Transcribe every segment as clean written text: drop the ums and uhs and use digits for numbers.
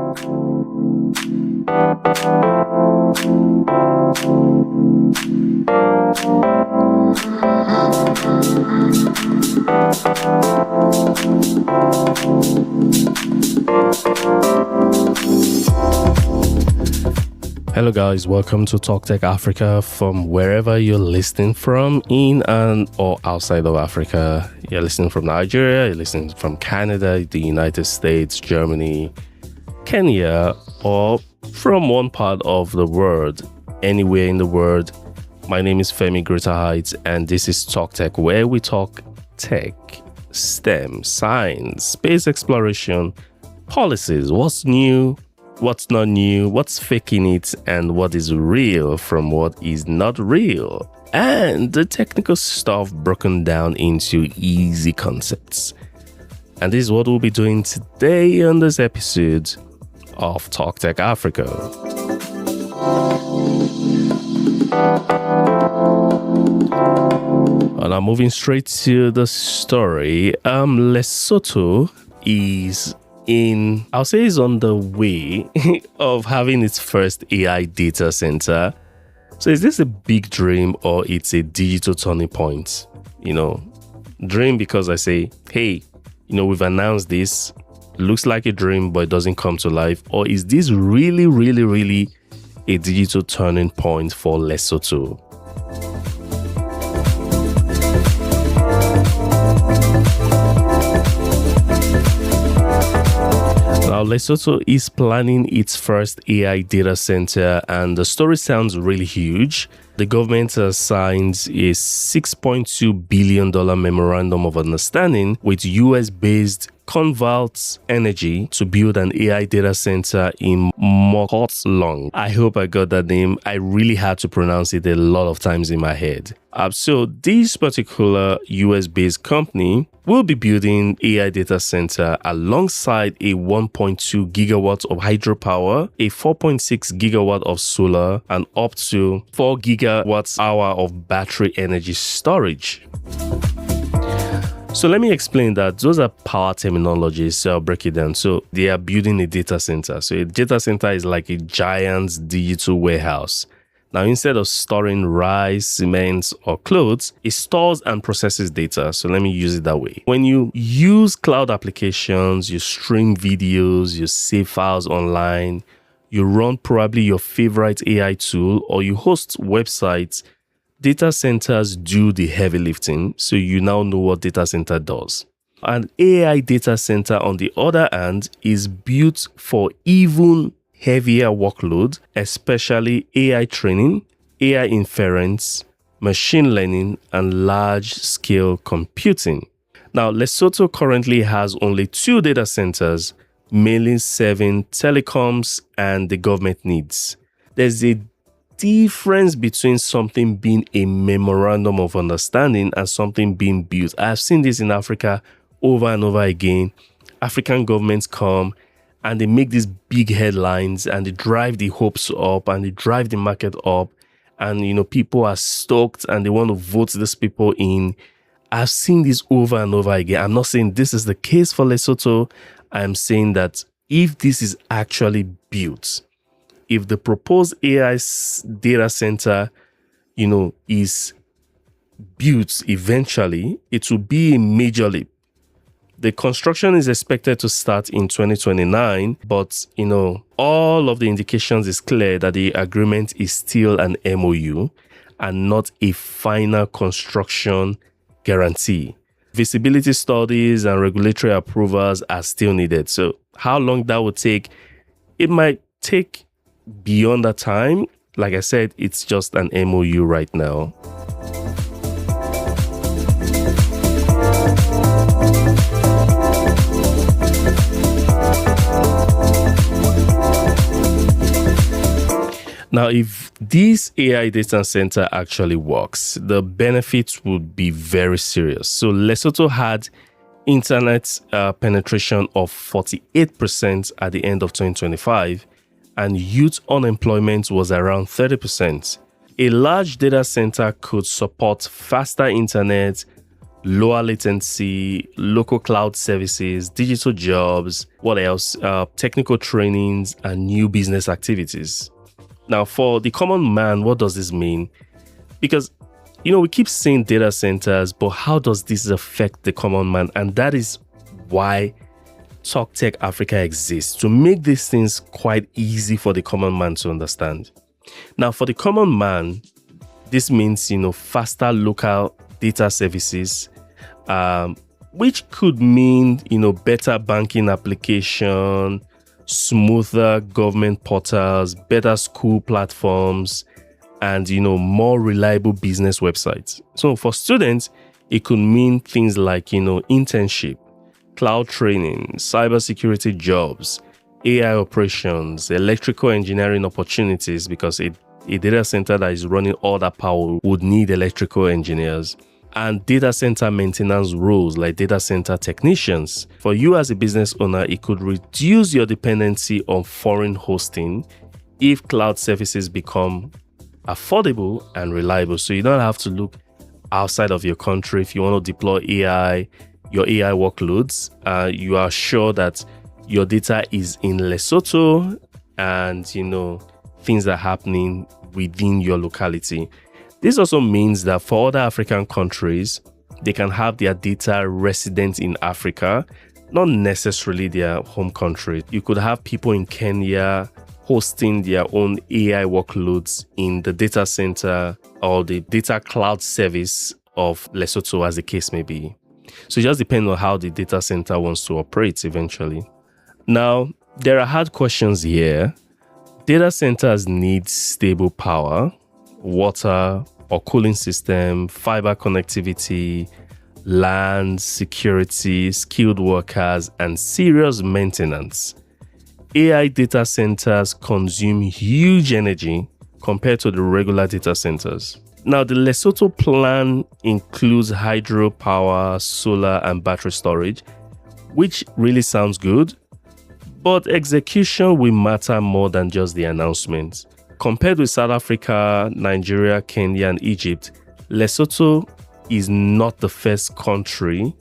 Hello guys, welcome to Talk Tech Africa from wherever you're listening from, in and or outside of Africa. You're listening from Nigeria, you're listening from Canada, the United States, Germany, Kenya, or from one part of the world, anywhere in the world. My name is Femi Greater Heights, and this is Talk Tech, where we talk tech, STEM, science, space exploration, policies, what's new, what's not new, what's fake in it, and what is real from what is not real, and the technical stuff broken down into easy concepts. And this is what we'll be doing today on this episode of Talk Tech Africa. And I'm moving straight to the story. Lesotho is on the way of having its first AI data center. So is this a big dream or it's a digital turning point? Dream because I say, hey, we've announced this, looks like a dream, but it doesn't come to life. Or is this really, really, really a digital turning point for Lesotho? Now, Lesotho is planning its first AI data center, and the story sounds really huge. The government has signed a $6.2 billion memorandum of understanding with US-based Convalt Energy to build an AI data center in Mokhotlong. I hope I got that name. I really had to pronounce it a lot of times in my head. So this particular US-based company will be building AI data center alongside a 1.2 gigawatts of hydropower, a 4.6 gigawatt of solar, and up to 4 gigawatts hour of battery energy storage. So let me explain that. Those are power terminologies, so I'll break it down. So they are building a data center. So a data center is like a giant digital warehouse. Now, instead of storing rice, cement, or clothes, it stores and processes data. So let me use it that way. When you use cloud applications, you stream videos, you save files online, you run probably your favorite AI tool, or you host websites, data centers do the heavy lifting, so you now know what data center does. An AI data center, on the other hand, is built for even heavier workload, especially AI training, AI inference, machine learning, and large-scale computing. Now, Lesotho currently has only 2 data centers, mainly serving telecoms and the government needs. There's a difference between something being a memorandum of understanding and something being built. I've seen this in Africa over and over again. African governments come and they make these big headlines and they drive the hopes up and they drive the market up, and people are stoked and they want to vote these people in. I've seen this over and over again. I'm not saying this is the case for Lesotho. I'm saying that if this is actually built, if the proposed AI data center, is built eventually, it will be a major leap. The construction is expected to start in 2029, but, all of the indications is clear that the agreement is still an MOU and not a final construction guarantee. Visibility studies and regulatory approvals are still needed. So how long that will take, it might take beyond that time. Like I said, it's just an MOU right now. Now, if this AI data center actually works, the benefits would be very serious. So Lesotho had internet penetration of 48% at the end of 2025, and youth unemployment was around 30%. A large data center could support faster internet, lower latency, local cloud services, digital jobs, what else? Technical trainings and new business activities. Now, for the common man, what does this mean? Because, we keep saying data centers, but how does this affect the common man? And that is why Talk Tech Africa exists, to make these things quite easy for the common man to understand. Now, for the common man, this means, faster local data services, which could mean, better banking application, smoother government portals, better school platforms, and, more reliable business websites. So for students, it could mean things like, internship, cloud training, cybersecurity jobs, AI operations, electrical engineering opportunities, because a data center that is running all that power would need electrical engineers, and data center maintenance roles like data center technicians. For you as a business owner, it could reduce your dependency on foreign hosting if cloud services become affordable and reliable. So you don't have to look outside of your country if you want to deploy your AI workloads. You are sure that your data is in Lesotho and, things are happening within your locality. This also means that for other African countries, they can have their data resident in Africa, not necessarily their home country. You could have people in Kenya hosting their own AI workloads in the data center or the data cloud service of Lesotho, as the case may be. So it just depends on how the data center wants to operate eventually. Now, there are hard questions here. Data centers need stable power, water or cooling system, fiber connectivity, land, security, skilled workers, and serious maintenance. AI data centers consume huge energy compared to the regular data centers. Now, the Lesotho plan includes hydropower, solar, and battery storage, which really sounds good, but execution will matter more than just the announcement. Compared with South Africa, Nigeria, Kenya, and Egypt, Lesotho is not the first country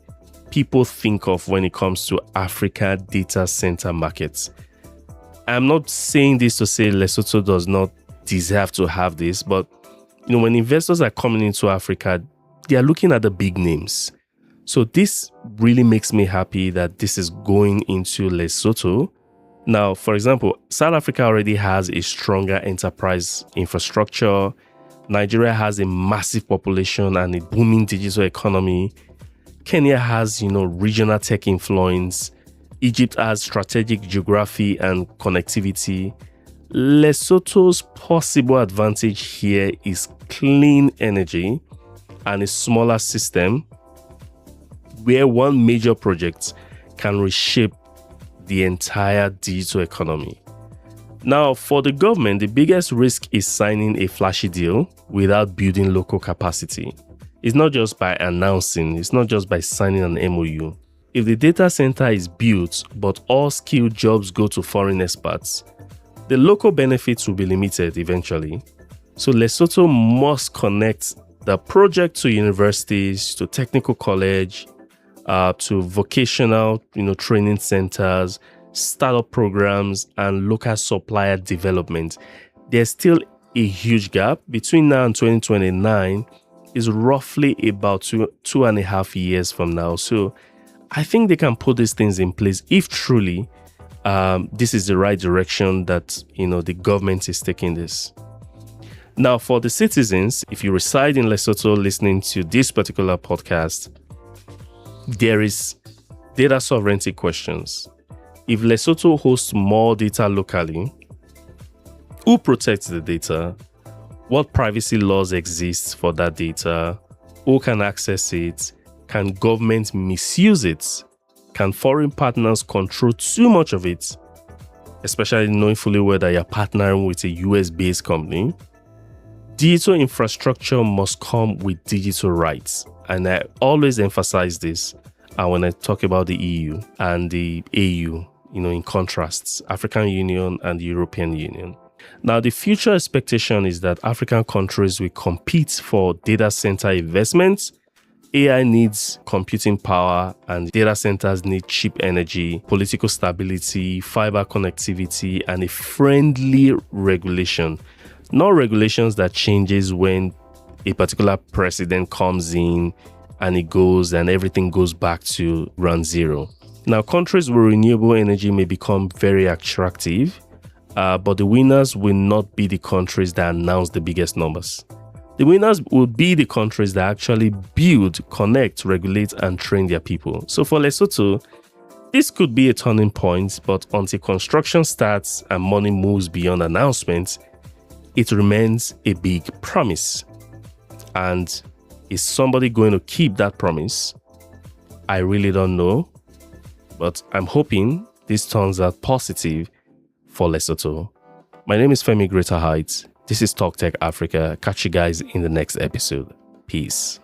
people think of when it comes to Africa data center markets. I'm not saying this to say Lesotho does not deserve to have this, but when investors are coming into Africa, they are looking at the big names. So this really makes me happy that this is going into Lesotho. Now, for example, South Africa already has a stronger enterprise infrastructure. Nigeria has a massive population and a booming digital economy. Kenya has, regional tech influence. Egypt has strategic geography and connectivity. Lesotho's possible advantage here is clean energy and a smaller system where one major project can reshape the entire digital economy. Now, for the government, the biggest risk is signing a flashy deal without building local capacity. It's not just by announcing, it's not just by signing an MOU. If the data center is built, but all skilled jobs go to foreign experts, the local benefits will be limited eventually. So Lesotho must connect the project to universities, to technical college, to vocational, training centers, startup programs, and local supplier development. There's still a huge gap. Between now and 2029 is roughly about two and a half years from now. So I think they can put these things in place if truly this is the right direction that, the government is taking this. Now, for the citizens, if you reside in Lesotho listening to this particular podcast, there is data sovereignty questions. If Lesotho hosts more data locally, who protects the data? What privacy laws exist for that data? Who can access it? Can government misuse it? Can foreign partners control too much of it? Especially knowing fully well that you're partnering with a US-based company. Digital infrastructure must come with digital rights. And I always emphasize this when I talk about the EU and the AU, in contrasts, African Union and the European Union. Now, the future expectation is that African countries will compete for data center investments, AI needs computing power and data centers need cheap energy, political stability, fiber connectivity, and a friendly regulation. Not regulations that changes when a particular president comes in and it goes and everything goes back to ground zero. Now, countries with renewable energy may become very attractive, but the winners will not be the countries that announce the biggest numbers. The winners will be the countries that actually build, connect, regulate, and train their people. So for Lesotho, this could be a turning point, but until construction starts and money moves beyond announcements, it remains a big promise. And is somebody going to keep that promise? I really don't know, but I'm hoping this turns out positive for Lesotho. My name is Femi Greater Heights. This is Talk Tech Africa. Catch you guys in the next episode. Peace.